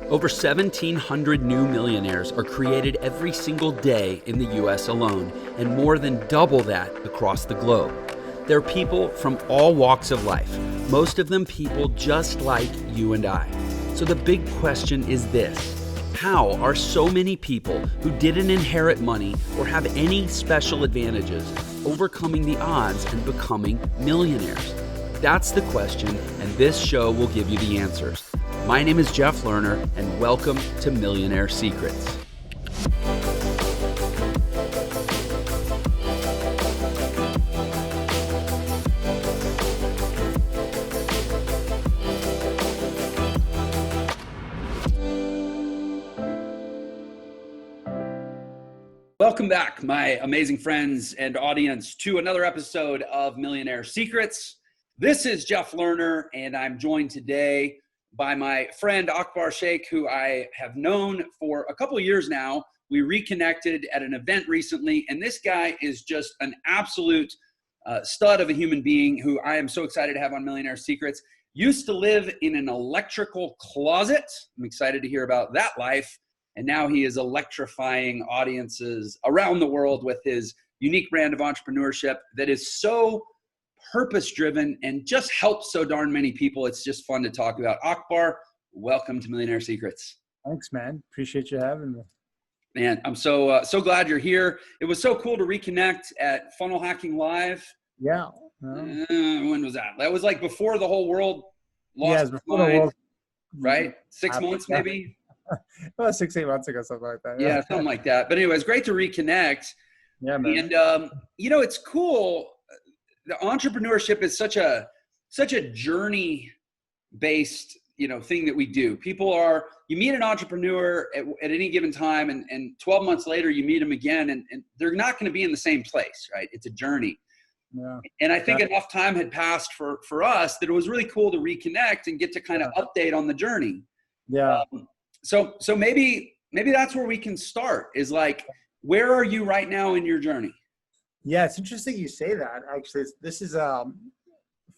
Over 1,700 new millionaires are created every single day in the US alone, and more than double that across the globe. They're people from all walks of life, most of them people just like you and I. So the big question is this: how are so many people who didn't inherit money or have any special advantages overcoming the odds and becoming millionaires? That's the question, and this show will give you the answers. My name is Jeff Lerner, and welcome to Millionaire Secrets. Welcome back, my amazing friends and audience, to another episode of Millionaire Secrets. This is Jeff Lerner, and I'm joined today by my friend Akbar Sheikh, who I have known for a couple of years now. We reconnected at an event recently, and this guy is just an absolute stud of a human being who I am so excited to have on Millionaire Secrets. Used to live in an electrical closet. I'm excited to hear about that life. And now he is electrifying audiences around the world with his unique brand of entrepreneurship that is so purpose-driven and just helps so darn many people. It's just fun to talk about. Akbar, welcome to Millionaire Secrets. Thanks, man. Appreciate you having me. Man, I'm so glad you're here. It was so cool to reconnect at Funnel Hacking Live. Yeah. When was that? That was like before the whole world lost its before mind, the world, right? 6 months maybe? About 6-8 months ago, something like that. Yeah, something like that. But anyway, it's great to reconnect. Yeah, man. And, it's cool. The entrepreneurship is such a journey-based, thing that we do. You meet an entrepreneur at any given time, and 12 months later, you meet them again, and they're not going to be in the same place, right? It's a journey. Yeah. And I think enough time had passed for us that it was really cool to reconnect and get to kind of update on the journey. Yeah. So maybe that's where we can start, is like, where are you right now in your journey? Yeah, it's interesting you say that. Actually, this is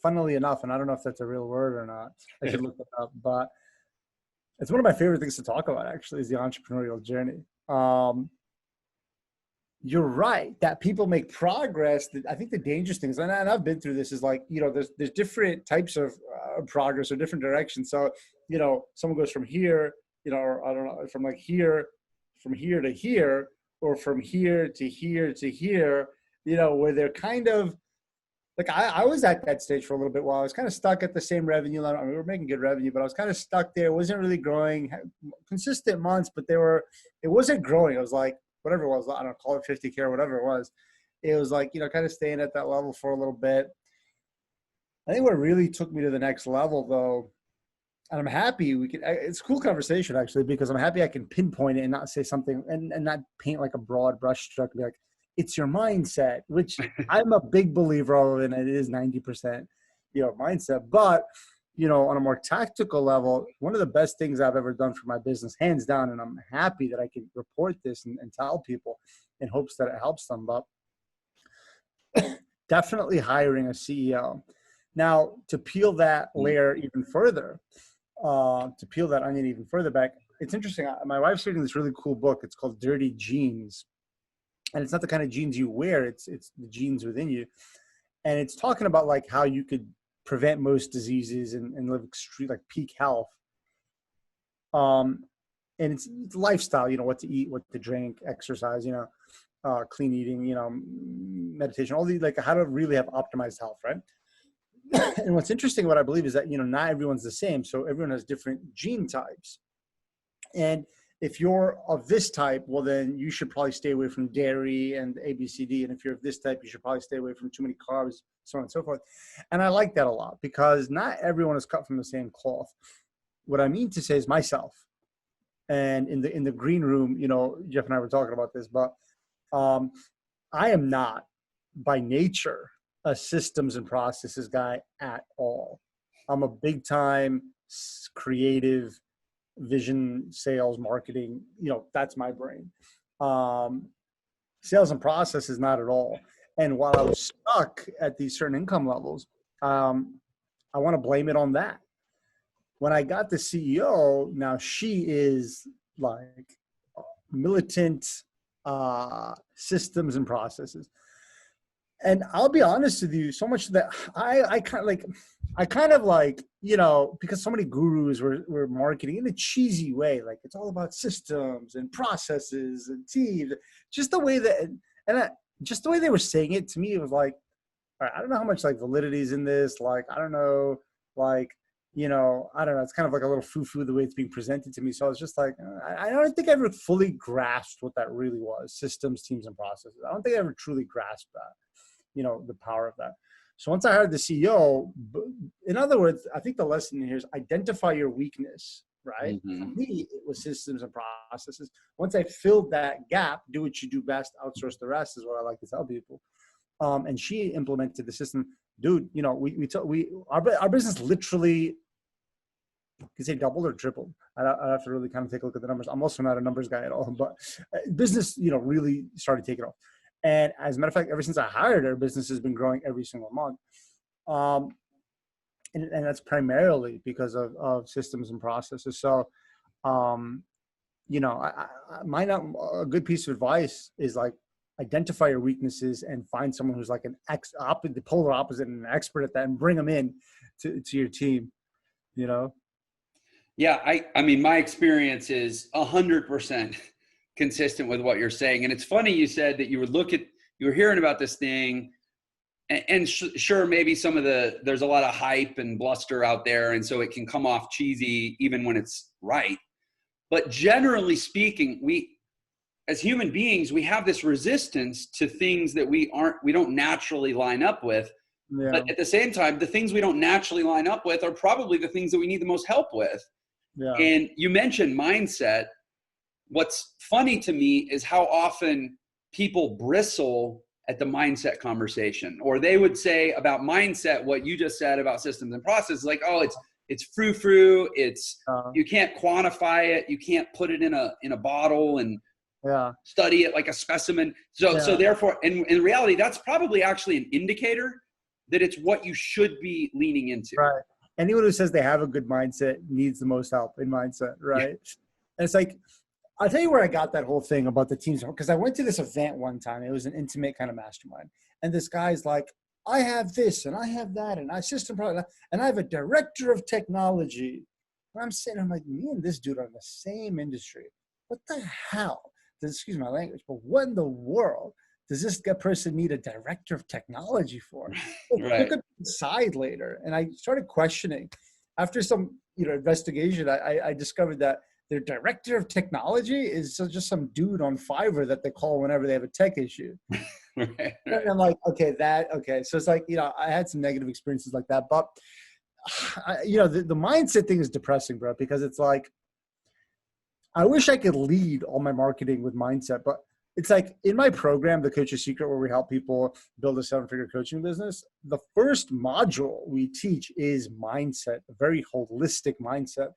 funnily enough, and I don't know if that's a real word or not. I should look it up, but it's one of my favorite things to talk about, actually, is the entrepreneurial journey. You're right that people make progress. I think the dangerous thing is, and I've been through this, is like, there's different types of progress or different directions. So, someone goes from here, or I don't know, from here to here, or from here to here to here, where they're kind of like, I was at that stage for a little bit while I was kind of stuck at the same revenue level. I mean, we were making good revenue, but I was kind of stuck there. It wasn't really growing, consistent months, but it wasn't growing. It was like, whatever it was, I don't know, call it 50K or whatever it was. It was like, kind of staying at that level for a little bit. I think what really took me to the next level, though, and I'm happy it's a cool conversation, actually, because I'm happy I can pinpoint it and not say something and not paint like a broad brush stroke and be like, it's your mindset, which I'm a big believer of, and it is 90%, mindset. But, on a more tactical level, one of the best things I've ever done for my business, hands down, and I'm happy that I can report this and tell people in hopes that it helps them, but definitely hiring a CEO. Now, to peel that layer even further, to peel that onion even further back, it's interesting. My wife's reading this really cool book. It's called Dirty Genes. And it's not the kind of genes you wear. It's the genes within you. And it's talking about like how you could prevent most diseases and live extreme, like peak health. And it's lifestyle, what to eat, what to drink, exercise, clean eating, meditation, all these, like how to really have optimized health, right? And what's interesting, what I believe is that, not everyone's the same. So everyone has different gene types. And if you're of this type, well, then you should probably stay away from dairy and ABCD. And if you're of this type, you should probably stay away from too many carbs, so on and so forth. And I like that a lot because not everyone is cut from the same cloth. What I mean to say is myself. And in the green room, Jeff and I were talking about this, but I am not by nature a systems and processes guy at all. I'm a big time creative vision, sales, marketing, that's my brain. Sales and process is not at all. And while I was stuck at these certain income levels, I want to blame it on that. when I got the CEO, now she is like militant systems and processes. And I'll be honest with you, so much that I kind of like, you know, because so many gurus were marketing in a cheesy way, like it's all about systems and processes and teams, just the way that, just the way they were saying it to me, it was like, all right, I don't know how much like validity is in this. Like, I don't know, like, you know, I don't know. It's kind of like a little foo-foo the way it's being presented to me. So I was just like, I don't think I ever fully grasped what that really was, systems, teams, and processes. I don't think I ever truly grasped that, you know, the power of that. So once I hired the CEO, in other words, I think the lesson here is identify your weakness, right? For me, it was systems and processes. Once I filled that gap, do what you do best, outsource the rest is what I like to tell people. And she implemented the system. Dude, you know, our business literally, you could say doubled or tripled. I'd have to really kind of take a look at the numbers. I'm also not a numbers guy at all, but business, you know, really started taking off. And as a matter of fact, ever since I hired her, business has been growing every single month. And that's primarily because of systems and processes. So, you know, a good piece of advice is like, identify your weaknesses and find someone who's like the polar opposite and an expert at that, and bring them in to your team, you know? Yeah. I mean, my experience is 100% consistent with what you're saying. And it's funny, you said that you were hearing about this thing and sure, maybe there's a lot of hype and bluster out there. And so it can come off cheesy even when it's right. But generally speaking, as human beings, we have this resistance to things that we don't naturally line up with. Yeah. But at the same time, the things we don't naturally line up with are probably the things that we need the most help with. Yeah. And you mentioned mindset. What's funny to me is how often people bristle at the mindset conversation, or they would say about mindset what you just said about systems and processes, like, oh, it's frou-frou, you can't quantify it, you can't put it in a bottle and study it like a specimen. So therefore, in reality, that's probably actually an indicator that it's what you should be leaning into. Right. Anyone who says they have a good mindset needs the most help in mindset, right? Yeah. And it's like, I'll tell you where I got that whole thing about the teams, because I went to this event one time. It was an intimate kind of mastermind. And this guy's like, I have this and I have that and I system product and I have a director of technology. And I'm sitting, I'm like, me and this dude are in the same industry. What the hell? Excuse my language, but what in the world does this person need a director of technology for? Right. Took a side later, and I started questioning. After some, investigation, I discovered that their director of technology is just some dude on Fiverr that they call whenever they have a tech issue. Right. And I'm like, okay. So it's like, I had some negative experiences like that, but the mindset thing is depressing, bro, because it's like, I wish I could lead all my marketing with mindset, but it's like in my program, The Coach's Secret, where we help people build a 7-figure coaching business, the first module we teach is mindset, a very holistic mindset.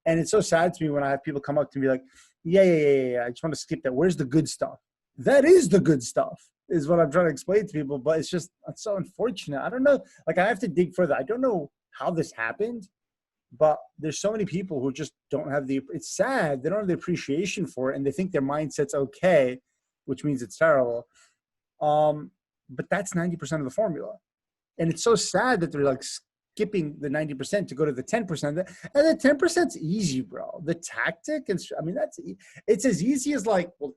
And it's so sad to me when I have people come up to me like, yeah, I just want to skip that. Where's the good stuff? That is the good stuff, is what I'm trying to explain to people, but it's so unfortunate. I don't know. Like, I have to dig further. I don't know how this happened. But there's so many people who just don't have it's sad. They don't have the appreciation for it. And they think their mindset's okay, which means it's terrible. But that's 90% of the formula. And it's so sad that they're like skipping the 90% to go to the 10%. And the 10%'s easy, bro. The tactic, it's as easy as like, well,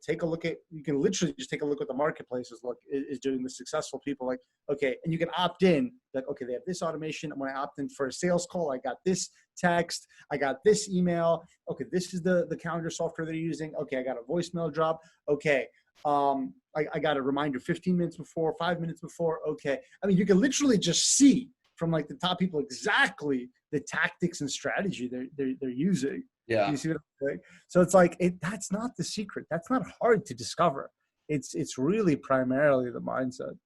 you can literally just take a look at the marketplace is doing the successful people. Like, okay, and you can opt in. Like, okay, they have this automation. When I opt in for a sales call, I got this text, I got this email. Okay, this is the calendar software they're using. Okay, I got a voicemail drop. Okay, I got a reminder 15 minutes before, 5 minutes before. Okay, I mean, you can literally just see from like the top people exactly the tactics and strategy they're using. Yeah. You see what I'm saying? So it's like, that's not the secret. That's not hard to discover. It's really primarily the mindset,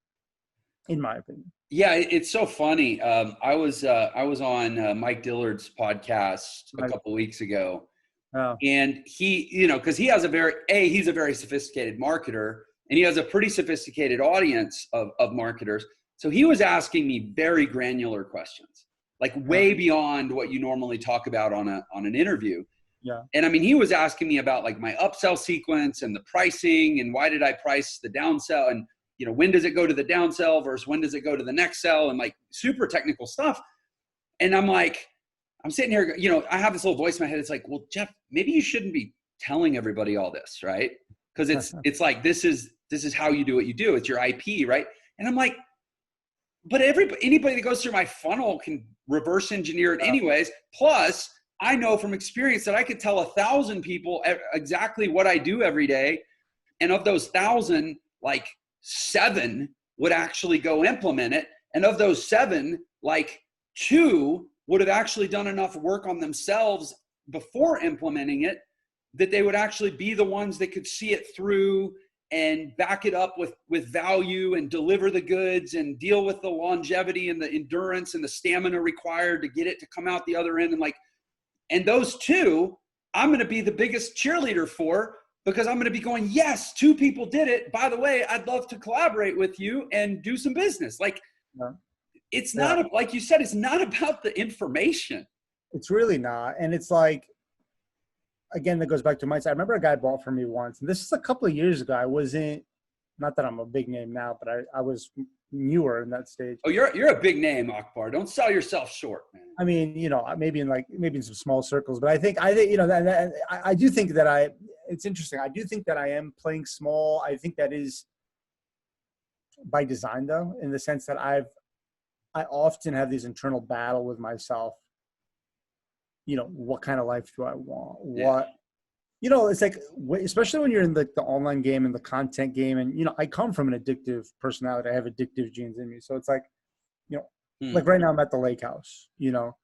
in my opinion. Yeah, it's so funny. I was on Mike Dillard's podcast a couple of weeks ago, and he, because he has he's a very sophisticated marketer, and he has a pretty sophisticated audience of marketers. So he was asking me very granular questions, like way beyond what you normally talk about on an interview. Yeah. And I mean, he was asking me about like my upsell sequence and the pricing and why did I price the downsell, and you know, when does it go to the downsell versus when does it go to the next sell, and like super technical stuff. And I'm like, I'm sitting here, you know, I have this little voice in my head. It's like, well, Jeff, maybe you shouldn't be telling everybody all this, right? Because it's like, this is how you do what you do. It's your IP, right? And I'm like, but anybody that goes through my funnel can reverse engineer it anyways. Plus, I know from experience that I could tell 1,000 people exactly what I do every day. And of those 1,000, like 7 would actually go implement it. And of those 7, like 2 would have actually done enough work on themselves before implementing it that they would actually be the ones that could see it through and back it up with value and deliver the goods and deal with the longevity and the endurance and the stamina required to get it to come out the other end. And those 2, I'm going to be the biggest cheerleader for, because I'm going to be going, yes, 2 people did it. By the way, I'd love to collaborate with you and do some business. Like, it's not, like you said, it's not about the information. It's really not. And it's like, again, that goes back to mindset. I remember a guy bought from me once, and this is a couple of years ago. I wasn't, not that I'm a big name now, but I was newer in that stage. Oh, you're a big name, Akbar. Don't sell yourself short, man. I mean, you know, maybe in some small circles, but I think, you know, I do think that it's interesting. I do think that I am playing small. I think that is by design, though, in the sense that I often have this internal battle with myself. You know, what kind of life do I want? What, you know, it's like, especially when you're in the online game and the content game. And, you know, I come from an addictive personality. I have addictive genes in me. So it's like, you know, like right now I'm at the lake house, you know,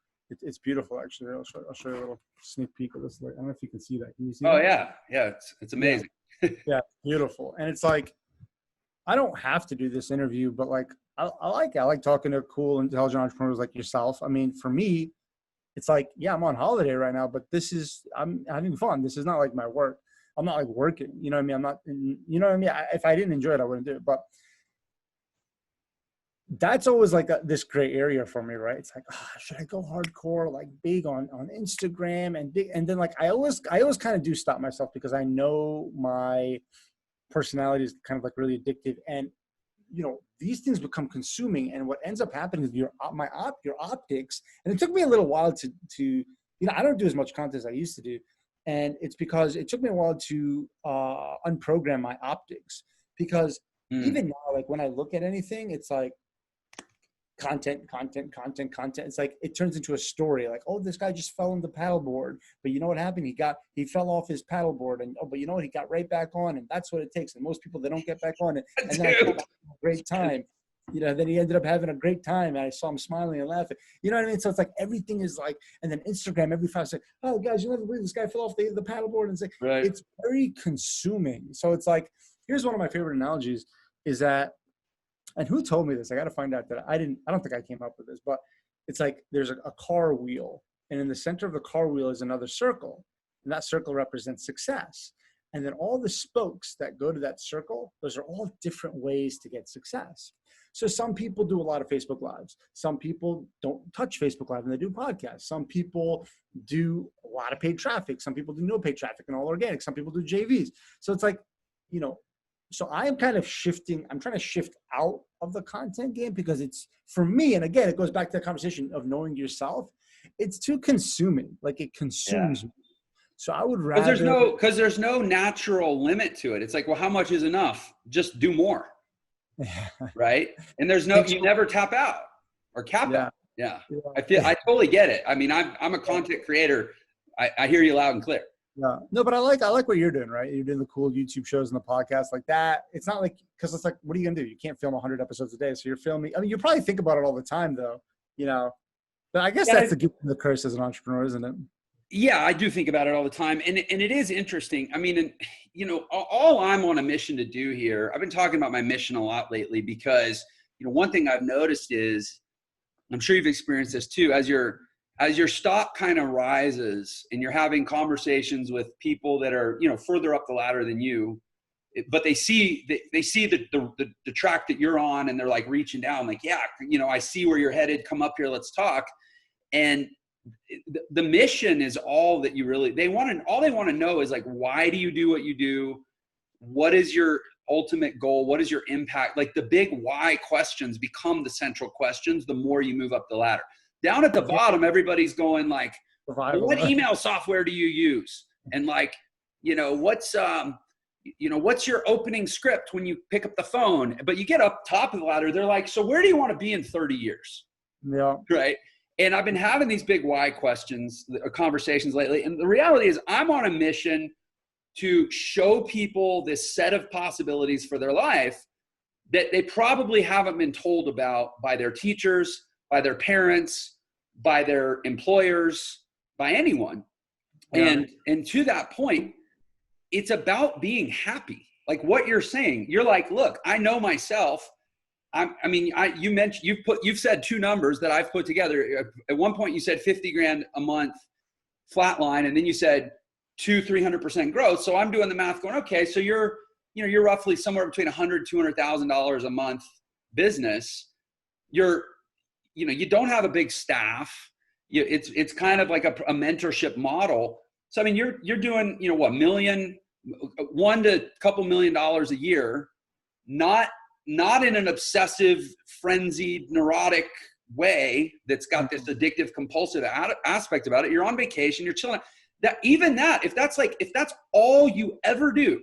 it's beautiful. Actually, I'll show you a little sneak peek of this lake. I don't know if you can see that. Can you see that? Oh yeah. Yeah. It's amazing. Yeah. Beautiful. And it's like, I don't have to do this interview, but like, I like talking to cool, intelligent entrepreneurs like yourself. I mean, for me, it's like, yeah, I'm on holiday right now, but I'm having fun. This is not like my work. I'm not like working, you know what I mean? I'm not, you know what I mean? If I didn't enjoy it, I wouldn't do it. But that's always like this gray area for me, right? It's like, should I go hardcore, like big on Instagram and then like, I always kind of do stop myself because I know my personality is kind of like really addictive, and you know, these things become consuming, and what ends up happening is your optics. And it took me a little while to, you know, I don't do as much content as I used to do. And it's because it took me a while to unprogram my optics, because even now, like when I look at anything, it's like content. It's like, it turns into a story. Like, oh, this guy just fell on the paddleboard, but you know what happened? He fell off his paddleboard, and but you know what? He got right back on, and that's what it takes. And most people, they don't get back on it. And then I had a great time. You know, then he ended up having a great time, and I saw him smiling and laughing. You know what I mean? So it's like everything is like, and then Instagram every 5 seconds. Oh, guys, you'll never believe this guy fell off the paddleboard, and it's like, it's very consuming. So it's like, here's one of my favorite analogies is that. And who told me this? I got to find out that I don't think I came up with this, but it's like there's a car wheel, and in the center of the car wheel is another circle, and that circle represents success. And then all the spokes that go to that circle, those are all different ways to get success. So some people do a lot of Facebook Lives. Some people don't touch Facebook Live and they do podcasts. Some people do a lot of paid traffic. Some people do no paid traffic and all organic. Some people do JVs. So it's like, you know, so I am kind of shifting. I'm trying to shift out of the content game because it's, for me, and again, it goes back to the conversation of knowing yourself. It's too consuming. Like it consumes me. So I would rather. Because there's no natural limit to it. It's like, well, how much is enough? Just do more. Right? And there's no, you never tap out or cap out. Yeah. I totally get it. I mean, I'm a content creator. I hear you loud and clear. Yeah. No, but I like what you're doing, right? You're doing the cool YouTube shows and the podcast like that. It's not like, because it's like, what are you going to do? You can't film 100 episodes a day. So you're filming. I mean, you probably think about it all the time though, you know, but I guess that's the gift and the curse as an entrepreneur, isn't it? Yeah, I do think about it all the time. And it is interesting. I mean, you know, all I'm on a mission to do here, I've been talking about my mission a lot lately because, you know, one thing I've noticed is, I'm sure you've experienced this too, as your stock kind of rises and you're having conversations with people that are, you know, further up the ladder than you, but they see the track that you're on and they're like reaching down, like, yeah, you know, I see where you're headed. Come up here. Let's talk. And the mission is all that you really, all they want to know is like, why do you do what you do? What is your ultimate goal? What is your impact? Like the big why questions become the central questions the more you move up the ladder. Down at the bottom, everybody's going like, well, what email software do you use? And like, what's your opening script when you pick up the phone? But you get up top of the ladder, they're like, so where do you want to be in 30 years? Yeah. Right. And I've been having these big why questions, conversations lately. And the reality is I'm on a mission to show people this set of possibilities for their life that they probably haven't been told about by their teachers, by their parents, by their employers, by anyone. Yeah. And to that point, it's about being happy. Like what you're saying, you're like, look, I know myself. You've said two numbers that I've put together. At one point you said 50 grand a month flatline. And then you said 300% growth. So I'm doing the math going, okay, so you're roughly somewhere between $100,000, $200,000 a month business. You don't have a big staff. It's kind of like a mentorship model. So, I mean, you're doing, what, $1 to a couple $1 million a year, not in an obsessive, frenzied, neurotic way that's got this addictive, compulsive aspect about it. You're on vacation, you're chilling. If that's all you ever do,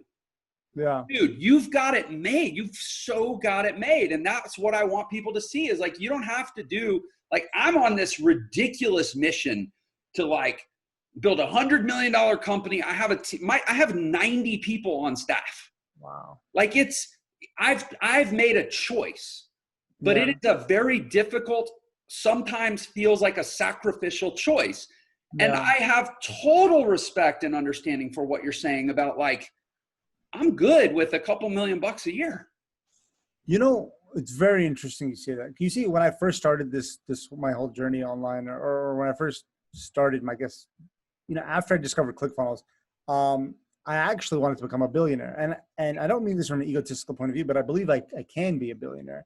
yeah, dude, you've got it made. You've so got it made. And that's what I want people to see is like, you don't have to do, like, I'm on this ridiculous mission to like build $100 million company. I have I have 90 people on staff. Wow. Like I've made a choice, but it is a very difficult, sometimes feels like a sacrificial choice. Yeah. And I have total respect and understanding for what you're saying about like, I'm good with a couple $1 million a year. It's very interesting you say that. You see, when I first started this my whole journey online, or when I first started after I discovered ClickFunnels, I actually wanted to become a billionaire. And I don't mean this from an egotistical point of view, but I believe I can be a billionaire.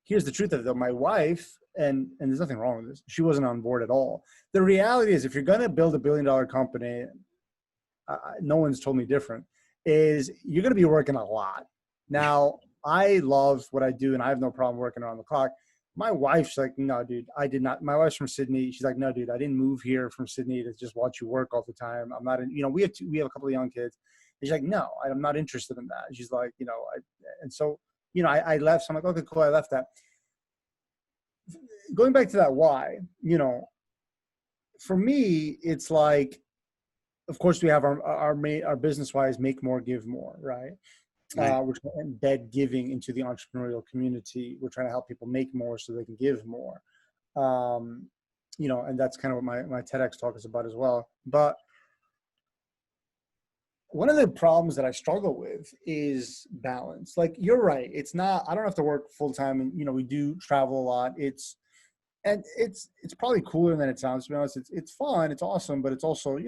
Here's the truth of it though. My wife, and there's nothing wrong with this, she wasn't on board at all. The reality is if you're going to build $1 billion company, no one's told me different, is you're going to be working a lot. Now, I love what I do and I have no problem working around the clock. My wife's like, no, dude, I did not. My wife's from Sydney. She's like, no, dude, I didn't move here from Sydney to just watch you work all the time. I'm not, we have a couple of young kids. And she's like, no, I'm not interested in that. She's like, I left. So I'm like, okay, cool. I left that. Going back to that why, for me, it's like, of course, we have our business wise, make more, give more, right? Right. We're trying to embed giving into the entrepreneurial community. We're trying to help people make more so they can give more. And that's kind of what my TEDx talk is about as well. But one of the problems that I struggle with is balance. Like, you're right. It's not, I don't have to work full time and, we do travel a lot. It's probably cooler than it sounds, to be honest. It's fun. It's awesome, but it's also,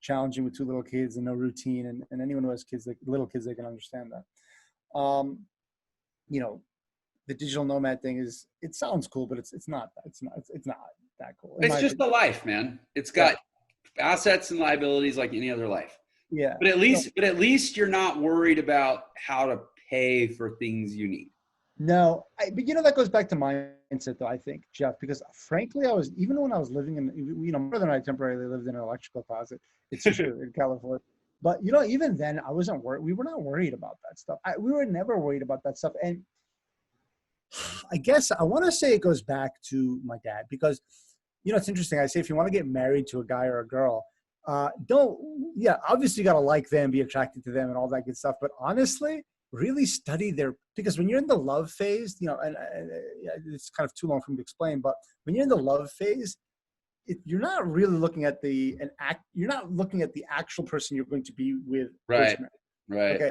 challenging with two little kids and no routine. And anyone who has kids, little kids, they can understand that. The digital nomad thing it sounds cool, but it's not that cool. It's just the life, man. It's got assets and liabilities like any other life. Yeah. But at least you're not worried about how to pay for things you need. No, but that goes back to mindset though, I think, Jeff, because frankly, even when I was living in, my brother and I temporarily lived in an electrical closet. It's true in California. But, even then I wasn't worried. We were not worried about that stuff. We were never worried about that stuff. And I guess I want to say it goes back to my dad because, it's interesting. I say, if you want to get married to a guy or a girl, obviously you got to like them, be attracted to them and all that good stuff. But honestly, really study because when you're in the love phase, and it's kind of too long for me to explain, but when you're in the love phase, you're not really looking at you're not looking at the actual person you're going to be with. Right. Okay.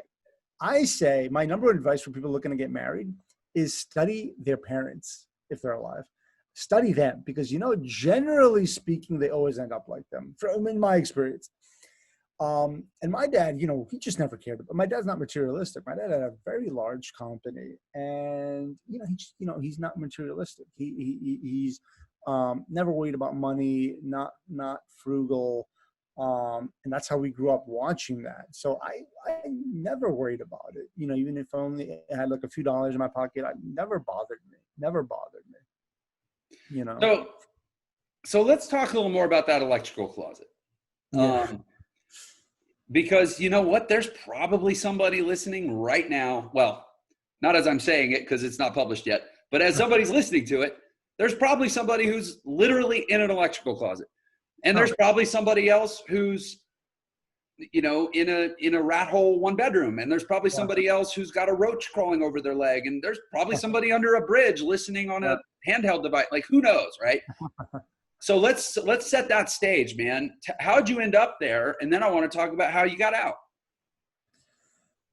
I say my number one advice for people looking to get married is study their parents if they're alive. Study them because, generally speaking, they always end up like them in my experience. And my dad, he just never cared. But my dad's not materialistic. My dad had a very large company, and he's not materialistic. He's never worried about money, not frugal. And that's how we grew up watching that. So I never worried about it. You know, even if I only had like a few dollars in my pocket, it never bothered me. Never bothered me. You know. So let's talk a little more about that electrical closet. Yeah. Because you know what? There's probably somebody listening right now. Well, not as I'm saying it because it's not published yet, but as somebody's listening to it, there's probably somebody who's literally in an electrical closet. And there's probably somebody else who's, you know, in a rat hole 1-bedroom. And there's probably somebody else who's got a roach crawling over their leg. And there's probably somebody under a bridge listening on a handheld device. Like, who knows, right? So let's set that stage, man. How'd you end up there? And then I want to talk about how you got out.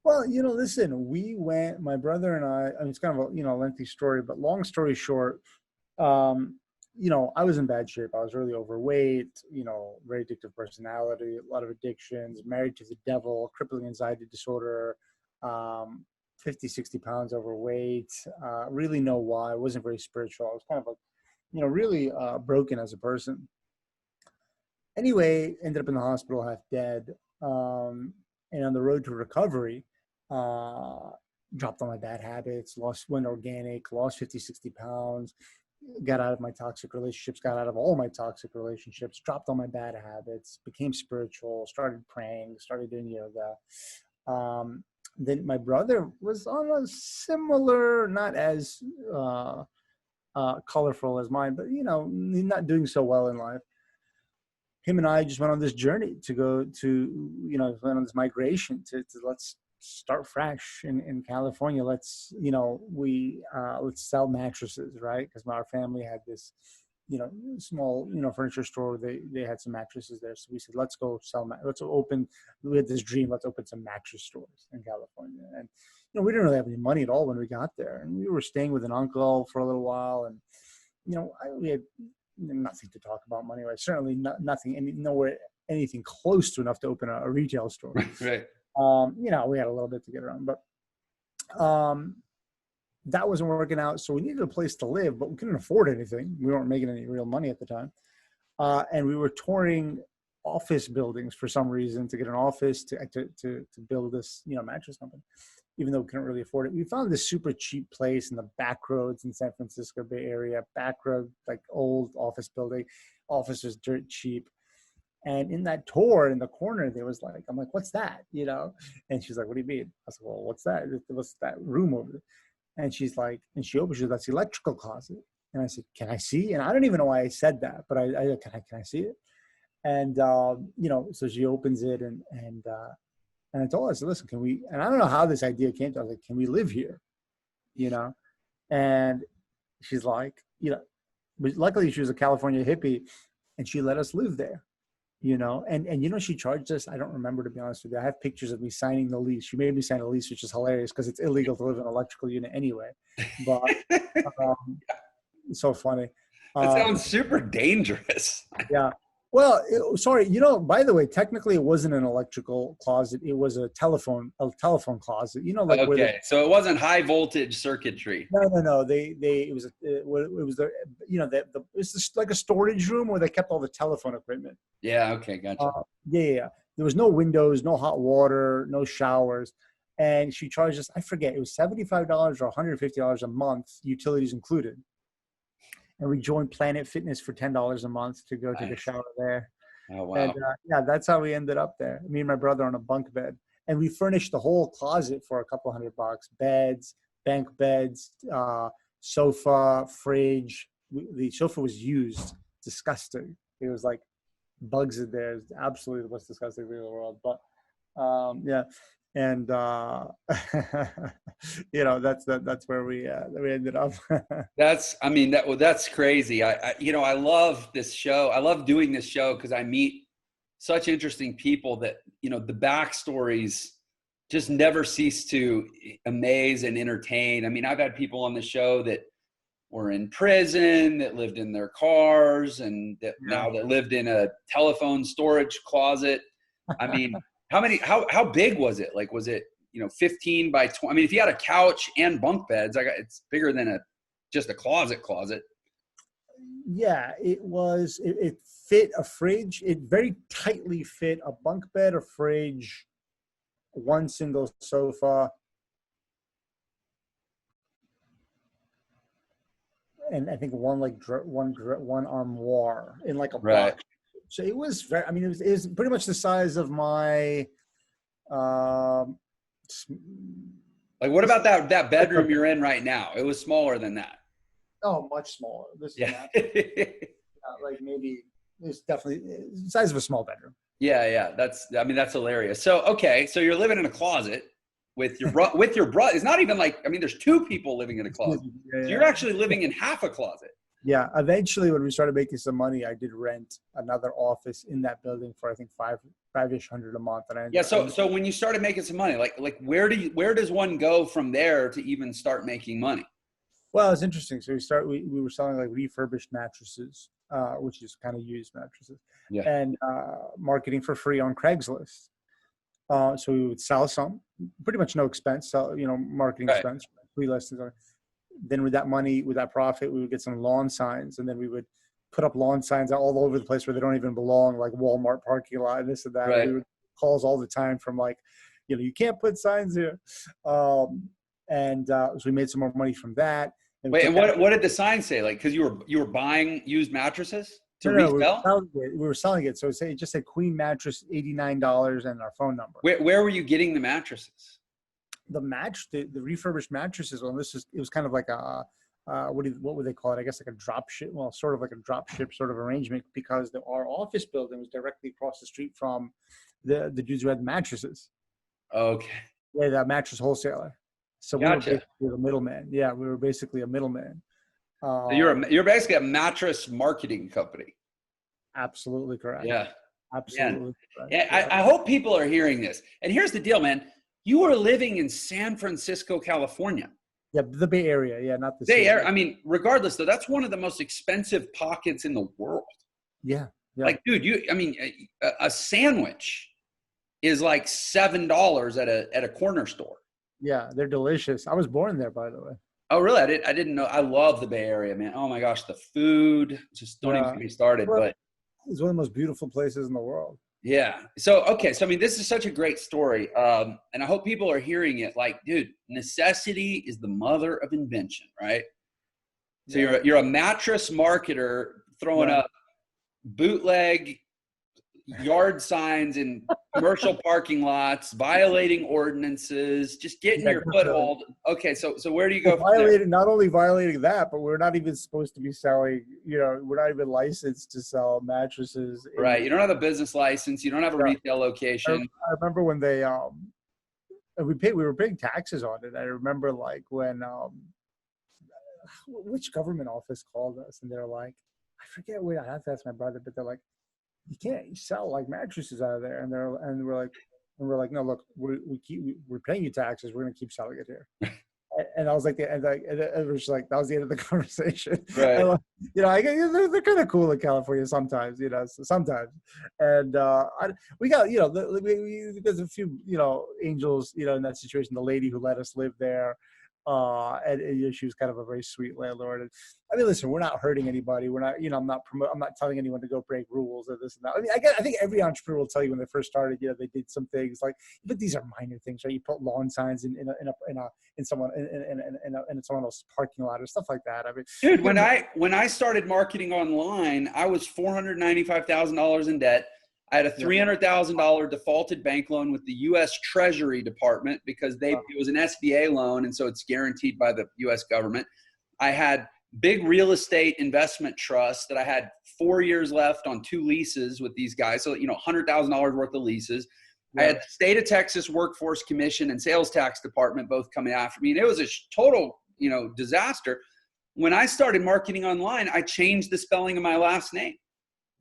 Well, you know, listen, we went, my brother and I mean, it's kind of a, you know, lengthy story, but long story short, you know, I was in bad shape. I was really overweight, you know, very addictive personality, a lot of addictions, married to the devil, crippling anxiety disorder, 50, 60 pounds overweight, really know why. I wasn't very spiritual. I was kind of like, you know, really broken as a person. Anyway, ended up in the hospital, half dead. And on the road to recovery, dropped all my bad habits, went organic, lost 50, 60 pounds, got out of my toxic relationships, got out of all my toxic relationships, dropped all my bad habits, became spiritual, started praying, started doing yoga. Then my brother was on a similar, not as colorful as mine, but, you know, not doing so well in life. Him and I just went on this journey to go to, you know, went on this migration to let's start fresh in California. Let's, you know, let's sell mattresses, right? Because our family had this, you know, small, you know, furniture store. They had some mattresses there. So we said, let's go we had this dream, let's open some mattress stores in California. And, you know, we didn't really have any money at all when we got there. And we were staying with an uncle for a little while. And, you know, we had nothing to talk about money-wise. Certainly nothing, nowhere anything close to enough to open a retail store. Right. You know, we had a little bit to get around, but that wasn't working out. So we needed a place to live, but we couldn't afford anything. We weren't making any real money at the time. And we were touring office buildings for some reason to get an office to build this, you know, mattress company, even though we couldn't really afford it. We found this super cheap place in the back roads in San Francisco Bay Area, back road, like old office building. Office was dirt cheap. And in that tour in the corner, there was like, I'm like, what's that? You know? And she's like, what do you mean? I said, well, what's that? What's that room over there? And she's like, and she opens it, that's the electrical closet. And I said, can I see? And I don't even know why I said that, but I can I see it? And, you know, so she opens it and I told her, I said, listen, can we, and I don't know how this idea came to, I was like, can we live here? You know? And she's like, you know, but luckily she was a California hippie and she let us live there, you know? And, you know, she charged us, I don't remember, to be honest with you. I have pictures of me signing the lease. She made me sign a lease, which is hilarious because it's illegal to live in an electrical unit anyway. But it's so funny. That sounds super dangerous. Yeah. Well, sorry, you know, by the way, technically it wasn't an electrical closet. It was a telephone closet, you know, like, okay. So it wasn't high voltage circuitry. No. It was the, you know, it was just like a storage room where they kept all the telephone equipment. Yeah. Okay. Gotcha. Yeah. There was no windows, no hot water, no showers. And she charged us, I forget, it was $75 or $150 a month, utilities included. And we joined Planet Fitness for $10 a month to go take a shower there. Oh, wow. And yeah, that's how we ended up there. Me and my brother on a bunk bed. And we furnished the whole closet for a couple $100. Beds, bank beds, sofa, fridge. The sofa was used. Disgusting. It was like bugs in there. It's absolutely the most disgusting thing in the world. But yeah. And you know, that's where we ended up. That's crazy. I love this show. I love doing this show because I meet such interesting people that, you know, the backstories just never cease to amaze and entertain. I mean, I've had people on the show that were in prison, that lived in their cars, and that now that lived in a telephone storage closet. I mean, how big was it? Like, was it, you know, 15 by 20? I mean, if you had a couch and bunk beds, it's bigger than just a closet. Yeah, it fit a fridge. It very tightly fit a bunk bed, a fridge, one single sofa, and I think one armoire in like a Right. box. So it was very, I mean, it was pretty much the size of my, um, Like, what about that bedroom you're in right now? It was smaller than that. oh, much smaller. This is Yeah. like maybe it's definitely the size of a small bedroom. Yeah. That's hilarious. So, okay. So you're living in a closet with your brother. It's not even like, I mean, there's two people living in a closet. Yeah, So you're actually living in half a closet. Yeah. Eventually, when we started making some money, I did rent another office in that building for I think five-ish hundred a month. And So when you started making some money, like where does one go from there to even start making money? well, it's interesting. So we were selling like refurbished mattresses, which is kind of used mattresses, Yeah. and marketing for free on Craigslist. So we would sell some, pretty much no expense, marketing Right. expense, free listings. Then with that money, with that profit, we would get some lawn signs, and then we would put up lawn signs all over the place where they don't even belong, like Walmart parking lot and this and that. Right. We would calls all the time from like, you can't put signs here. So we made some more money from that. Wait, and what did the sign say? Like, because you were buying used mattresses to resell? We were selling it. So it just said Queen mattress, $89, and our phone number. Where were you getting the mattresses? The refurbished mattresses. Well, it was kind of like a what would they call it? I guess like a drop ship. Well, sort of like a drop ship sort of arrangement, because our office building was directly across the street from the dudes who had the mattresses. Okay. Yeah, that mattress wholesaler. So Gotcha. we were basically the middleman. Yeah, we were basically a middleman. So you're basically a mattress marketing company. Absolutely correct. Yeah. Absolutely correct. Yeah. I hope people are hearing this. And here's the deal, man. You were living in San Francisco, California. Yeah, the Bay Area. Yeah, not the Bay Area. I mean, regardless, though, that's one of the most expensive pockets in the world. Yeah. Like, dude, a sandwich is like $7 at a corner store. Yeah, they're delicious. I was born there, by the way. Oh, really? I didn't know. I love the Bay Area, man. Oh my gosh, the food. Just don't even get me started. But it's one of the most beautiful places in the world. yeah. So, okay. So, I mean, this is such a great story. And I hope people are hearing it. Like, dude, necessity is the mother of invention, right? So you're a mattress marketer throwing up bootleg yard signs in commercial parking lots, violating ordinances, just getting your foothold. Okay, so where do you go from there? Not only violating that, but we're not even supposed to be selling, we're not even licensed to sell mattresses. Right, you don't have a business license, you don't have a retail location. I remember when we were paying taxes on it. I remember like when, which government office called us, and they're like, I forget what, I have to ask my brother, but they're like, you can't sell like mattresses out of there. And we're like, no, look, we're paying you taxes. We're going to keep selling it here. And I was like, and it was like, that was the end of the conversation. Right. And, they're kind of cool in California sometimes, sometimes. And we got, there's a few, angels, in that situation, the lady who let us live there. And she was kind of a very sweet landlord. And I mean, listen, we're not hurting anybody. We're not, I'm not telling anyone to go break rules or this and that. I mean, I think every entrepreneur will tell you when they first started, they did some things like, but these are minor things, right? You put lawn signs in someone else's parking lot or stuff like that. I mean, dude, when I started marketing online, I was $495,000 in debt. I had a $300,000 defaulted bank loan with the U.S. Treasury Department because it was an SBA loan, and so it's guaranteed by the U.S. government. I had big real estate investment trusts that I had 4 years left on 2 leases with these guys, so $100,000 worth of leases. Yeah. I had the state of Texas Workforce Commission and Sales Tax Department both coming after me, and it was a total disaster. When I started marketing online, I changed the spelling of my last name.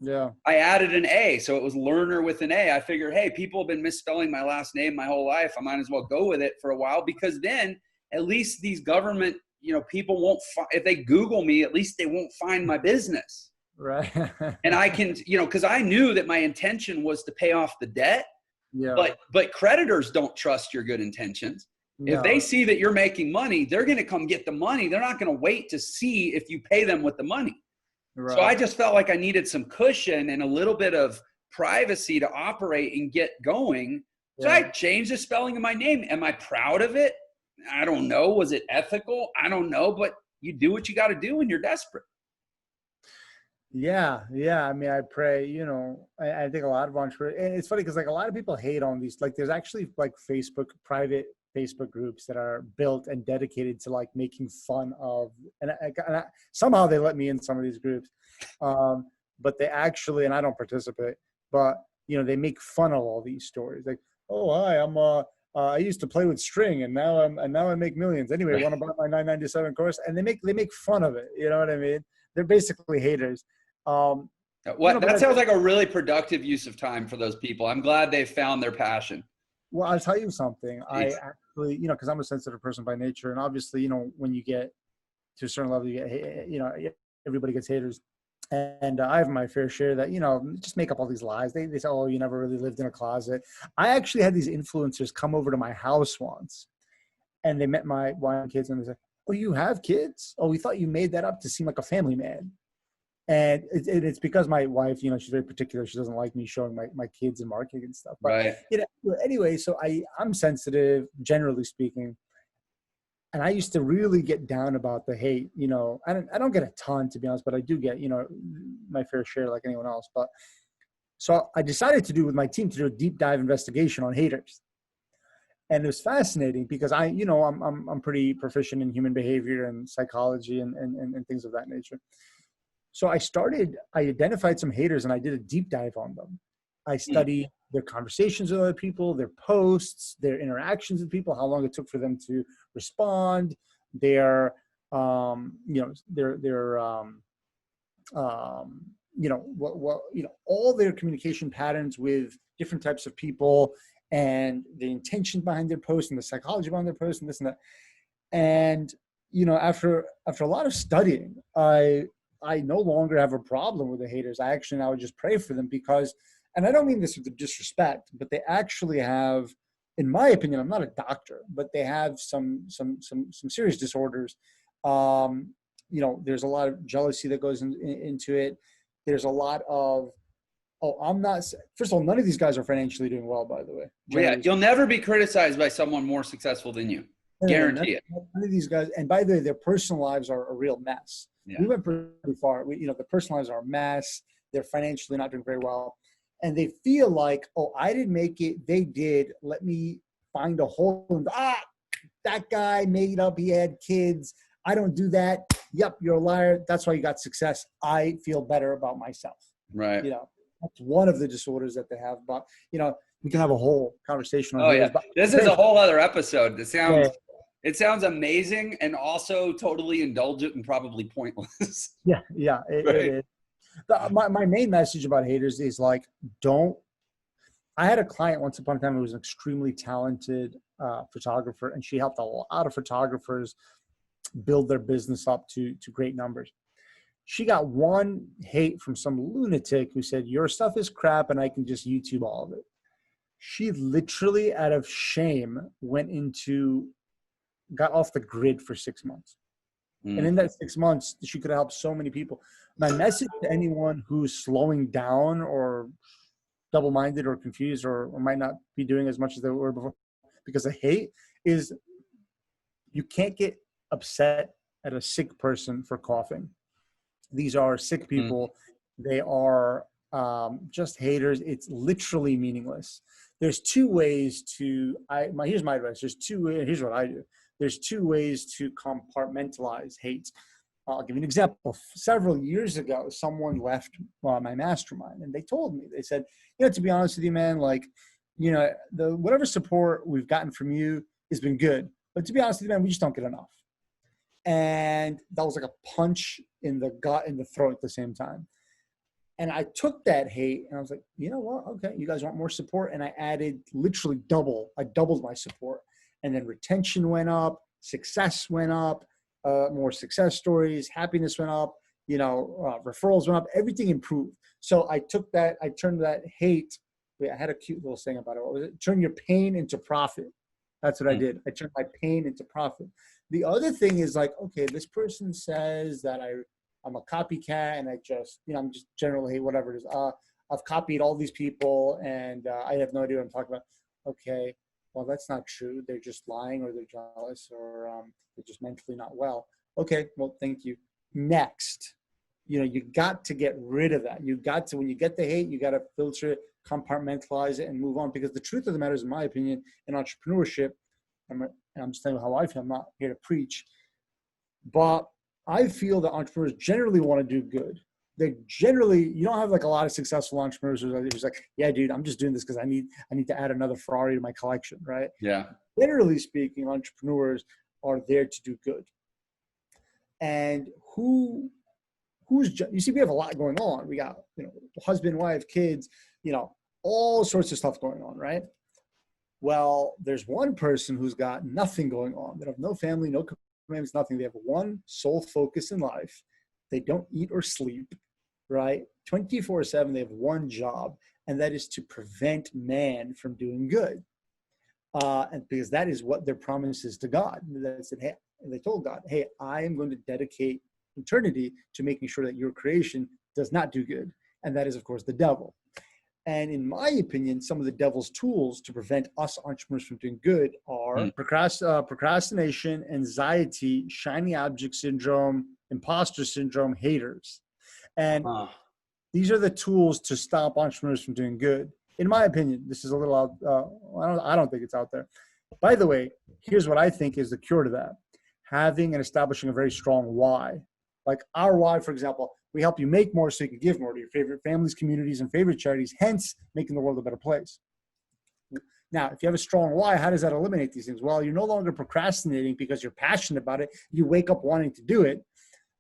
Yeah. I added an A, so it was Lerner with an A. I figured, hey, people have been misspelling my last name my whole life. I might as well go with it for a while, because then at least these government, people won't if they Google me, at least they won't find my business. Right. And I can, because I knew that my intention was to pay off the debt. Yeah. But creditors don't trust your good intentions. No. If they see that you're making money, they're going to come get the money. They're not going to wait to see if you pay them with the money. So I Right. just felt like I needed some cushion and a little bit of privacy to operate and get going. So I Yeah. changed the spelling of my name. Am I proud of it? I don't know. Was it ethical? I don't know. But you do what you got to do when you're desperate. Yeah, yeah. I mean, I pray, I think a lot of entrepreneurs, and it's funny because like a lot of people hate on these, like there's actually like private Facebook groups that are built and dedicated to like making fun of, somehow they let me in some of these groups. But they actually, and I don't participate, but they make fun of all these stories. Like, oh, hi, I used to play with string and now I make millions. Anyway, Right. want to buy my 997 course? And they make fun of it. You know what I mean? They're basically haters. Um, but That sounds like a really productive use of time for those people. I'm glad they found their passion. well, I'll tell you something. I Jeez. actually, because I'm a sensitive person by nature, and obviously, when you get to a certain level, everybody gets haters, and I have my fair share that just make up all these lies. They say, oh, you never really lived in a closet. I actually had these influencers come over to my house once, and they met my wife and kids, and they said, "Oh, you have kids? Oh, we thought you made that up to seem like a family man." And it's because my wife, she's very particular. She doesn't like me showing my kids and marketing and stuff. But Right. anyway, so I'm sensitive, generally speaking, and I used to really get down about the hate. I don't get a ton, to be honest, but I do get my fair share like anyone else. But so I decided to do with my team to do a deep dive investigation on haters, and it was fascinating because I'm pretty proficient in human behavior and psychology and things of that nature. So I identified some haters and I did a deep dive on them. I Hmm. studied their conversations with other people, their posts, their interactions with people, how long it took for them to respond, their, all their communication patterns with different types of people and the intention behind their posts and the psychology behind their posts and this and that. And, after a lot of studying, I no longer have a problem with the haters. I actually now just pray for them because, and I don't mean this with disrespect, but they actually have, in my opinion, I'm not a doctor, but they have some serious disorders. There's a lot of jealousy that goes into it. There's a lot of, I'm not, first of all, none of these guys are financially doing well, by the way. Well, yeah, Generally you'll never be criticized by someone more successful than you. none, Guarantee it. none of these guys, and by the way, their personal lives are a real mess. Yeah. We went pretty far. The personal lives are a mess. They're financially not doing very well. And they feel like, oh, I didn't make it. They did. Let me find a hole. That guy made up. He had kids. I don't do that. Yep, you're a liar. That's why you got success. I feel better about myself. Right. That's one of the disorders that they have. But, we can have a whole conversation on Oh, haters. yeah. But This is a whole other episode. yeah, It sounds amazing and also totally indulgent and probably pointless. yeah, it Right. is. My main message about haters is like, I had a client once upon a time who was an extremely talented photographer, and she helped a lot of photographers build their business up to great numbers. She got one hate from some lunatic who said, your stuff is crap and I can just YouTube all of it. She literally, out of shame, got off the grid for 6 months. And in that 6 months, she could have helped so many people. My message to anyone who's slowing down or double-minded or confused or might not be doing as much as they were before because of hate is you can't get upset at a sick person for coughing. These are sick people. They are just haters. It's literally meaningless. There's two ways here's my advice. Here's what I do. There's two ways to compartmentalize hate. I'll give you an example. Several years ago, someone left my mastermind and they told me, they said, to be honest with you, man, like, the whatever support we've gotten from you has been good. But to be honest with you, man, we just don't get enough. And that was like a punch in the gut and the throat at the same time. And I took that hate and I was like, you know what? Okay, you guys want more support? And I added literally I doubled my support. And then retention went up, success went up, more success stories, happiness went up, referrals went up, everything improved. So I turned that hate. I had a cute little saying about it. What was it? Turn your pain into profit. That's what I did. I turned my pain into profit. The other thing is like, okay, this person says that I'm a copycat and I just, I'm just generally, whatever it is. I've copied all these people and I have no idea what I'm talking about. Okay, well, that's not true. They're just lying or they're jealous or they're just mentally not well. Okay, well, thank you. Next, you got to get rid of that. You got to, when you get the hate, you got to filter it, compartmentalize it and move on. Because the truth of the matter is, in my opinion, in entrepreneurship, and I'm just telling you how I feel, I'm not here to preach, but I feel that entrepreneurs generally want to do good. They generally, you don't have like a lot of successful entrepreneurs who's like, yeah, dude, I'm just doing this because I need to add another Ferrari to my collection, right? Yeah. Generally speaking, entrepreneurs are there to do good. And you see, we have a lot going on. We got, husband, wife, kids, all sorts of stuff going on, right? Well, there's one person who's got nothing going on. They have no family, no commitments, nothing. They have one sole focus in life. They don't eat or sleep, right? 24/7, they have one job, and that is to prevent man from doing good. And because that is what their promise is to God. They said, hey, and they told God, hey, I am going to dedicate eternity to making sure that your creation does not do good. And that is, of course, the devil. And in my opinion, some of the devil's tools to prevent us entrepreneurs from doing good are procrastination, anxiety, shiny object syndrome, imposter syndrome, haters. And these are the tools to stop entrepreneurs from doing good. In my opinion, this is a little out. I don't think it's out there. By the way, here's what I think is the cure to that. Having and establishing a very strong why. Like our why, for example, we help you make more so you can give more to your favorite families, communities, and favorite charities, hence making the world a better place. Now, if you have a strong why, how does that eliminate these things? Well, you're no longer procrastinating because you're passionate about it. You wake up wanting to do it.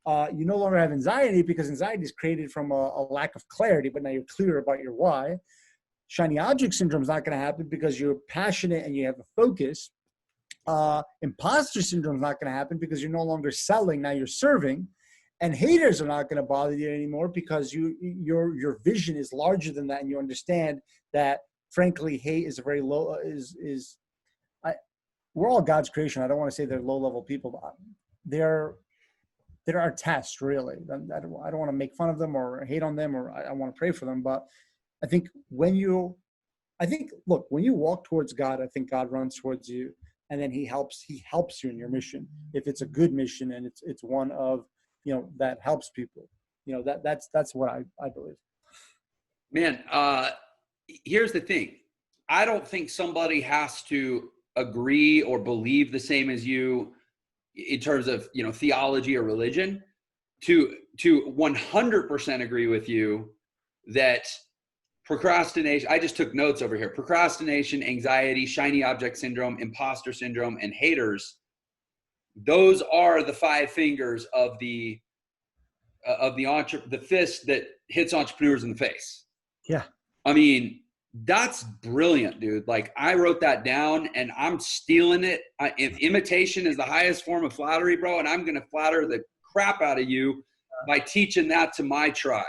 You no longer have anxiety because anxiety is created from a lack of clarity, but now you're clear about your why. Shiny object syndrome is not going to happen because you're passionate and you have a focus. Imposter syndrome is not going to happen because you're no longer selling, now you're serving. And haters are not going to bother you anymore because your vision is larger than that, and you understand that, frankly, hate is a very low we're all God's creation. I don't want to say they're low-level people, but they're our tests, really. I don't want to make fun of them or hate on them, or I want to pray for them. But I think when you walk towards God, I think God runs towards you, and then He helps you in your mission. If it's a good mission and it's one of that helps people, that's what I believe. Man, here's the thing. I don't think somebody has to agree or believe the same as you in terms of, theology or religion to 100% agree with you that procrastination, I just took notes over here, procrastination, anxiety, shiny object syndrome, imposter syndrome, and haters. Those are the five fingers of the fist that hits entrepreneurs in the face. Yeah. I mean, that's brilliant, dude. Like, I wrote that down and I'm stealing it. Imitation is the highest form of flattery, bro. And I'm going to flatter the crap out of you by teaching that to my tribe.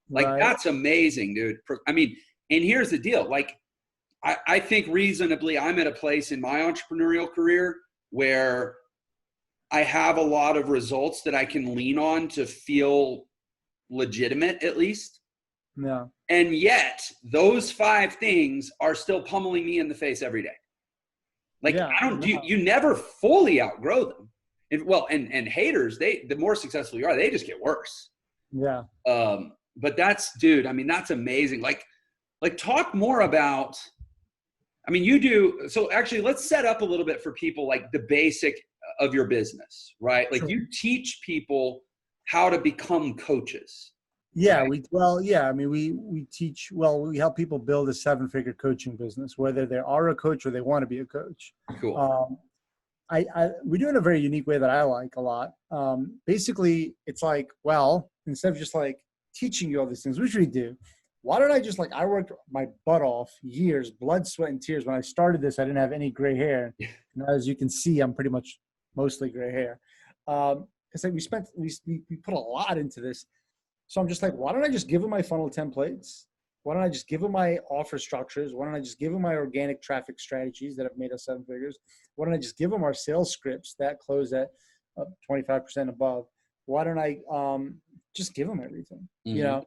Like, right. That's amazing, dude. I mean, and here's the deal. Like, I think reasonably I'm at a place in my entrepreneurial career where I have a lot of results that I can lean on to feel legitimate, at least. Yeah. And yet those five things are still pummeling me in the face every day. Like, yeah, you never fully outgrow them. And haters, the more successful you are, they just get worse. Yeah. But that's, dude, I mean, that's amazing. Like talk more about, I mean, you do. So actually let's set up a little bit for people, like the basic of your business, right? Like, sure. You teach people how to become coaches. Yeah, right? We teach, we help people build a 7-figure coaching business, whether they are a coach or they want to be a coach. Cool. We do it in a very unique way that I like a lot. Basically, it's like, instead of just like teaching you all these things, which we do, why don't I just I worked my butt off years, blood, sweat, and tears. When I started this, I didn't have any gray hair. And as you can see, I'm pretty much mostly gray hair. It's like we put a lot into this. So I'm just like, why don't I just give them my funnel templates? Why don't I just give them my offer structures? Why don't I just give them my organic traffic strategies that have made us 7 figures? Why don't I just give them our sales scripts that close at 25% above? Why don't I just give them everything, you Mm-hmm. know?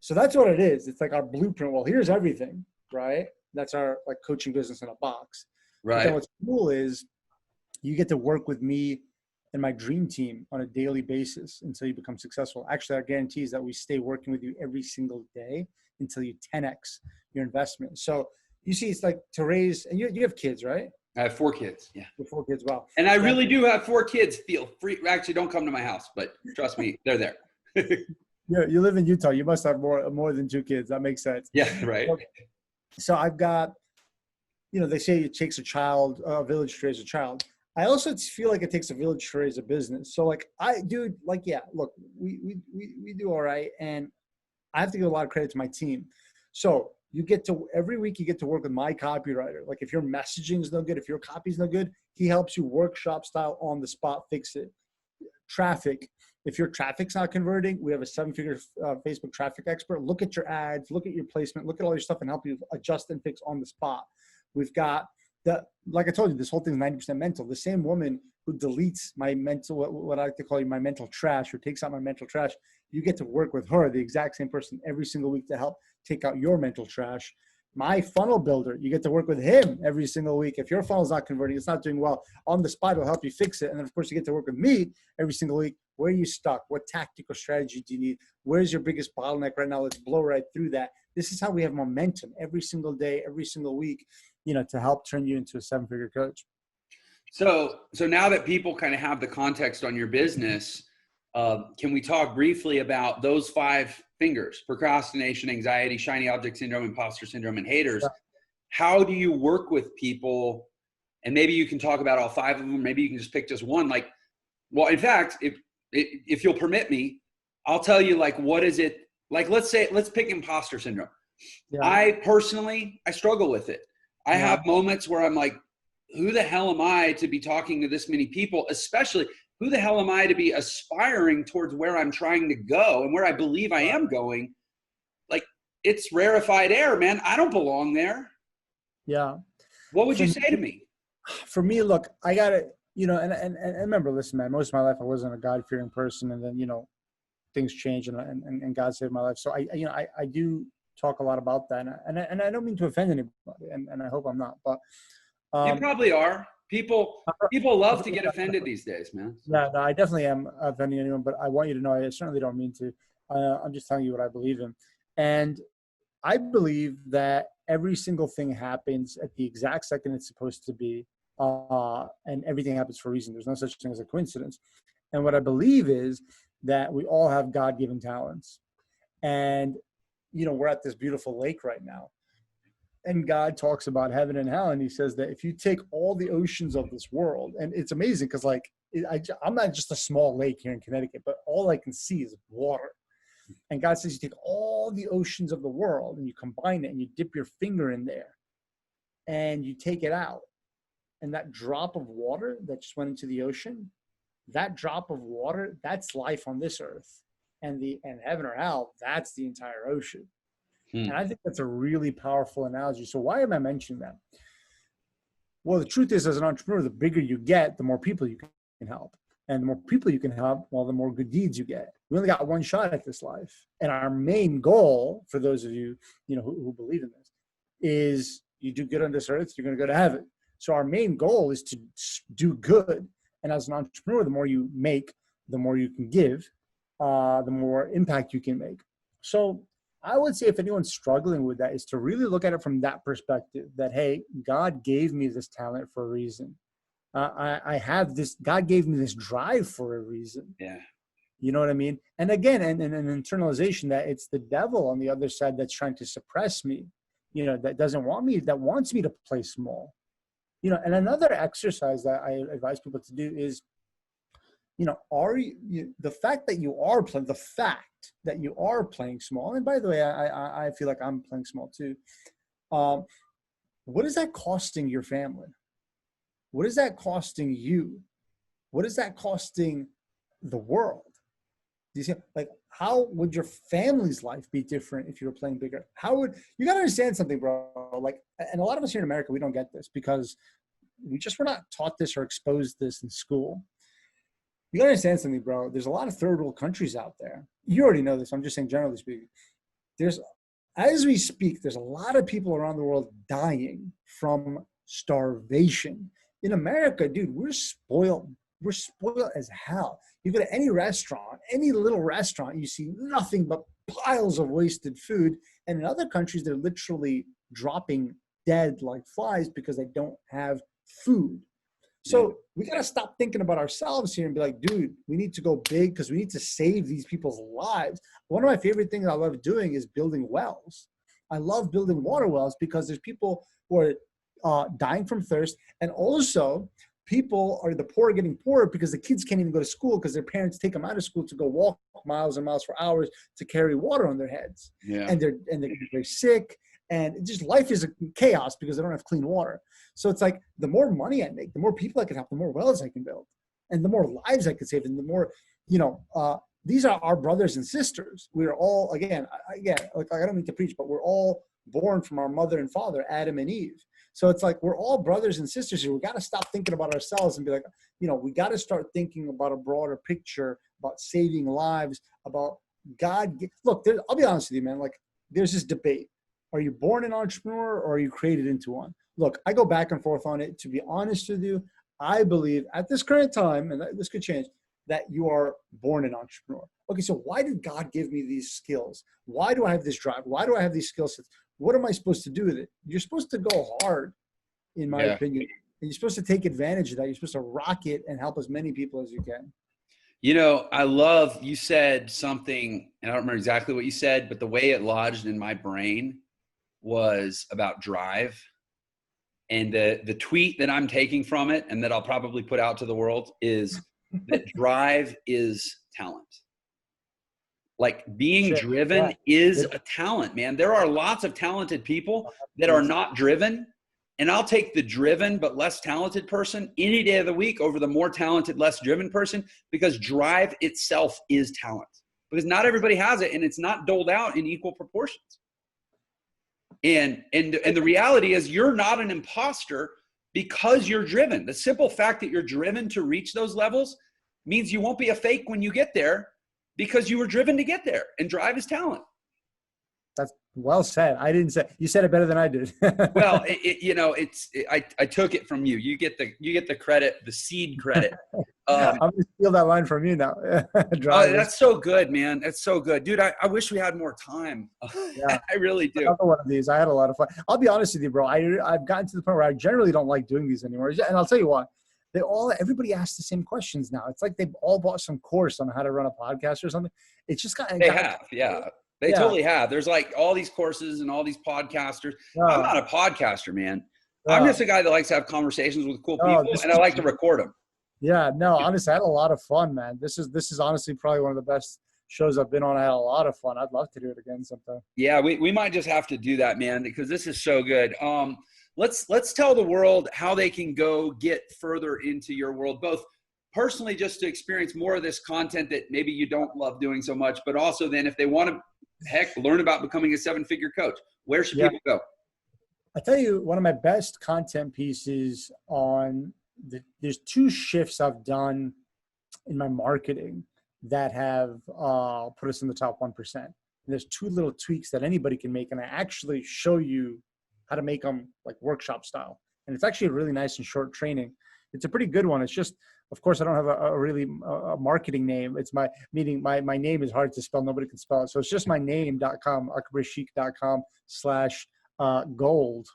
So that's what it is. It's like our blueprint. Well, here's everything, right? That's our like coaching business in a box. But then Right. what's cool is you get to work with me and my dream team on a daily basis until you become successful. Actually, our guarantee is that we stay working with you every single day until you 10x your investment. So you see, it's like to raise, and you have kids, right? I have 4 kids. Yeah. You have 4 kids. Wow. And I really do have 4 kids. Feel free. Actually, don't come to my house, but trust me, they're there. Yeah, you live in Utah. You must have more than 2 kids. That makes sense. Yeah. Right. So I've got, they say it takes a village to raise a child. I also feel like it takes a village to raise a business. So like yeah, look, we do all right. And I have to give a lot of credit to my team. So every week you get to work with my copywriter. Like if your messaging is no good, if your copy is no good, he helps you workshop style on the spot, fix it. Traffic. If your traffic's not converting, we have a 7-figure Facebook traffic expert. Look at your ads, look at your placement, look at all your stuff and help you adjust and fix on the spot. We've got like I told you, this whole thing is 90% mental. The same woman who deletes my mental, what I like to call my mental trash, or takes out my mental trash, you get to work with her, the exact same person, every single week to help take out your mental trash. My funnel builder, you get to work with him every single week. If your funnel's not converting, it's not doing well, on the spot, it'll help you fix it. And then, of course, you get to work with me every single week. Where are you stuck? What tactical strategy do you need? Where's your biggest bottleneck right now? Let's blow right through that. This is how we have momentum every single day, every single week, to help turn you into a 7-figure coach. So now that people kind of have the context on your business, can we talk briefly about those 5 fingers: procrastination, anxiety, shiny object syndrome, imposter syndrome, and haters? Yeah. How do you work with people? And maybe you can talk about all 5 of them. Maybe you can just pick just one. Like, well, in fact, if you'll permit me, I'll tell you, like, what is it? Like, let's pick imposter syndrome. Yeah. I struggle with it. I have moments where I'm like, who the hell am I to be talking to this many people? Especially, who the hell am I to be aspiring towards where I'm trying to go and where I believe I am going? Like, it's rarefied air, man. I don't belong there. Yeah. What would you say to me? For me, look, I got to, and remember, listen, man, most of my life I wasn't a God-fearing person. And then, things changed and God saved my life. So I do talk a lot about that. And I don't mean to offend anybody, and I hope I'm not, but You probably are. People love to get offended these days, man. No, I definitely am offending anyone, but I want you to know I certainly don't mean to. I'm just telling you what I believe in. And I believe that every single thing happens at the exact second it's supposed to be, and everything happens for a reason. There's no such thing as a coincidence. And what I believe is that we all have God-given talents. And, we're at this beautiful lake right now. And God talks about heaven and hell. And he says that if you take all the oceans of this world, and it's amazing because I'm not just a small lake here in Connecticut, but all I can see is water. And God says you take all the oceans of the world and you combine it and you dip your finger in there and you take it out. And that drop of water that just went into the ocean, that drop of water, that's life on this earth. And heaven or hell, that's the entire ocean. And I think that's a really powerful analogy. So why am I mentioning that? Well, the truth is, as an entrepreneur, the bigger you get, the more people you can help. And the more people you can help, well, the more good deeds you get. We only got one shot at this life. And our main goal, for those of you, who believe in this, is you do good on this earth, you're going to go to heaven. So our main goal is to do good. And as an entrepreneur, the more you make, the more you can give, the more impact you can make. So I would say if anyone's struggling with that is to really look at it from that perspective that, hey, God gave me this talent for a reason. I have this, God gave me this drive for a reason. Yeah. You know what I mean? And again, and an internalization that it's the devil on the other side that's trying to suppress me, that doesn't want me, that wants me to play small. And another exercise that I advise people to do is, the fact that you are playing small, and by the way, I feel like I'm playing small too. What is that costing your family? What is that costing you? What is that costing the world? Do you see, like, how would your family's life be different if you were playing bigger? You got to understand something, bro. Like, and a lot of us here in America, we don't get this because we just were not taught this or exposed this in school. You gotta understand something, bro. There's a lot of third world countries out there. You already know this. I'm just saying, generally speaking. There's, as we speak, there's a lot of people around the world dying from starvation. In America, dude, we're spoiled. We're spoiled as hell. You go to any restaurant, any little restaurant, you see nothing but piles of wasted food. And in other countries, they're literally dropping dead like flies because they don't have food. So we got to stop thinking about ourselves here and be like, dude, we need to go big because we need to save these people's lives. One of my favorite things I love doing is building wells. I love building water wells because there's people who are dying from thirst. And also the poor are getting poorer because the kids can't even go to school because their parents take them out of school to go walk miles and miles for hours to carry water on their heads. Yeah. And they're very sick. And just life is a chaos because they don't have clean water. So it's like the more money I make, the more people I can help, the more wells I can build, and the more lives I can save, and the more, these are our brothers and sisters. We're all, again, like I don't mean to preach, but we're all born from our mother and father, Adam and Eve. So it's like we're all brothers and sisters here. We got to stop thinking about ourselves and be like, we got to start thinking about a broader picture, about saving lives, about God. Look, I'll be honest with you, man. Like, there's this debate. Are you born an entrepreneur or are you created into one? Look, I go back and forth on it. To be honest with you, I believe at this current time, and this could change, that you are born an entrepreneur. Okay, so why did God give me these skills? Why do I have this drive? Why do I have these skill sets? What am I supposed to do with it? You're supposed to go hard, in my opinion. And you're supposed to take advantage of that. You're supposed to rock it and help as many people as you can. I love, you said something, and I don't remember exactly what you said, but the way it lodged in my brain was about drive. And the tweet that I'm taking from it and that I'll probably put out to the world is that drive is talent. Like being driven is a talent, man. There are lots of talented people that are not driven. And I'll take the driven but less talented person any day of the week over the more talented, less driven person, because drive itself is talent. Because not everybody has it, and it's not doled out in equal proportions. And the reality is you're not an imposter because you're driven. The simple fact that you're driven to reach those levels means you won't be a fake when you get there because you were driven to get there, and drive is talent. That's well said. I didn't say, you said it better than I did. Well, I took it from you. You get the credit, the seed credit. I'm going to steal that line from you now. That's so good, man. That's so good. Dude, I wish we had more time. Yeah. I really do. Another one of these. I had a lot of fun. I'll be honest with you, bro. I've gotten to the point where I generally don't like doing these anymore. And I'll tell you what, everybody asks the same questions now. It's like they've all bought some course on how to run a podcast or something. It's just They totally have. There's like all these courses and all these podcasters. I'm not a podcaster, man. I'm just a guy that likes to have conversations with cool people, and I like to record them. Yeah, no, honestly, I had a lot of fun, man. This is honestly probably one of the best shows I've been on. I had a lot of fun. I'd love to do it again sometime. Yeah, we might just have to do that, man, because this is so good. Let's tell the world how they can go get further into your world, both personally just to experience more of this content that maybe you don't love doing so much, but also then if they want to learn about becoming a 7-figure coach, where should people go? I tell you, one of my best content pieces there's 2 shifts I've done in my marketing that have put us in the top 1%. And there's 2 little tweaks that anybody can make. And I actually show you how to make them like workshop style. And it's actually a really nice and short training. It's a pretty good one. It's just, of course, I don't have a really marketing name. It's my name is hard to spell. Nobody can spell it. So it's just my name.com, akbarsheikh.com/gold.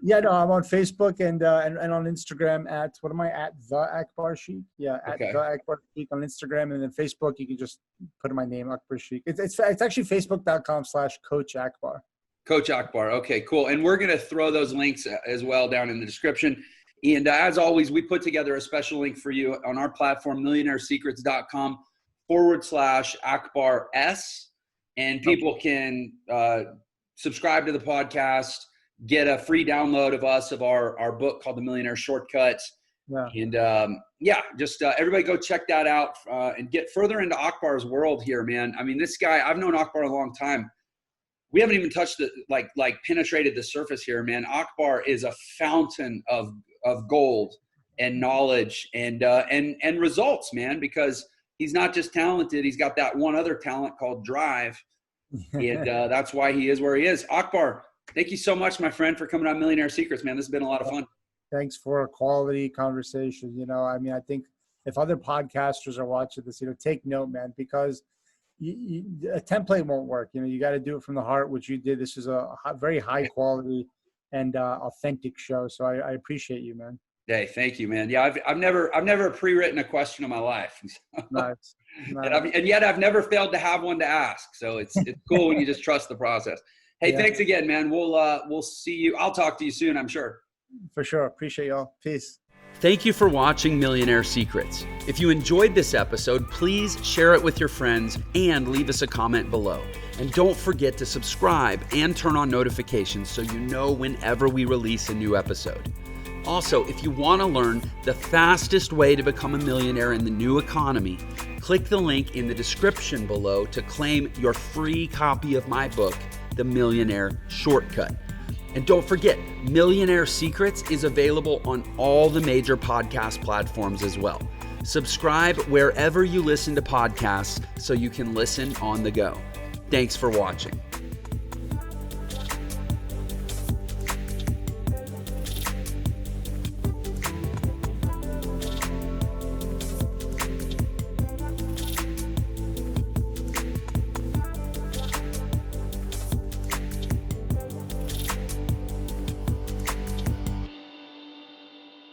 Yeah, no, I'm on Facebook and on Instagram at the Akbar Sheikh. Yeah, at the Akbar Sheikh on Instagram, and then Facebook you can just put in my name, Akbar Sheikh. It's actually facebook.com/Coach Akbar. Coach Akbar. Okay, cool. And we're gonna throw those links as well down in the description. And as always, we put together a special link for you on our platform, millionairesecrets.com/Akbar S. And people can subscribe to the podcast, get a free download of our book called The Millionaire Shortcut. Yeah. And everybody go check that out and get further into Akbar's world here, man. I mean, this guy, I've known Akbar a long time. We haven't even touched penetrated the surface here, man. Akbar is a fountain of gold and knowledge and results, man, because he's not just talented. He's got that one other talent called drive. And that's why he is where he is. Akbar, thank you so much, my friend, for coming on Millionaire Secrets, man. This has been a lot of fun. Thanks for a quality conversation. You know, I mean, I think if other podcasters are watching this, you know, take note, man, because a template won't work. You know, you got to do it from the heart, which you did. This is a very high quality and authentic show. So I appreciate you, man. Hey, thank you, man. Yeah, I've never pre-written a question in my life. Nice. And yet I've never failed to have one to ask. So it's cool when you just trust the process. Hey, yeah. Thanks again, man. We'll see you. I'll talk to you soon, I'm sure. For sure. Appreciate y'all. Peace. Thank you for watching Millionaire Secrets. If you enjoyed this episode, please share it with your friends and leave us a comment below. And don't forget to subscribe and turn on notifications so you know whenever we release a new episode. Also, if you want to learn the fastest way to become a millionaire in the new economy, click the link in the description below to claim your free copy of my book, The Millionaire Shortcut. And don't forget, Millionaire Secrets is available on all the major podcast platforms as well. Subscribe wherever you listen to podcasts so you can listen on the go. Thanks for watching.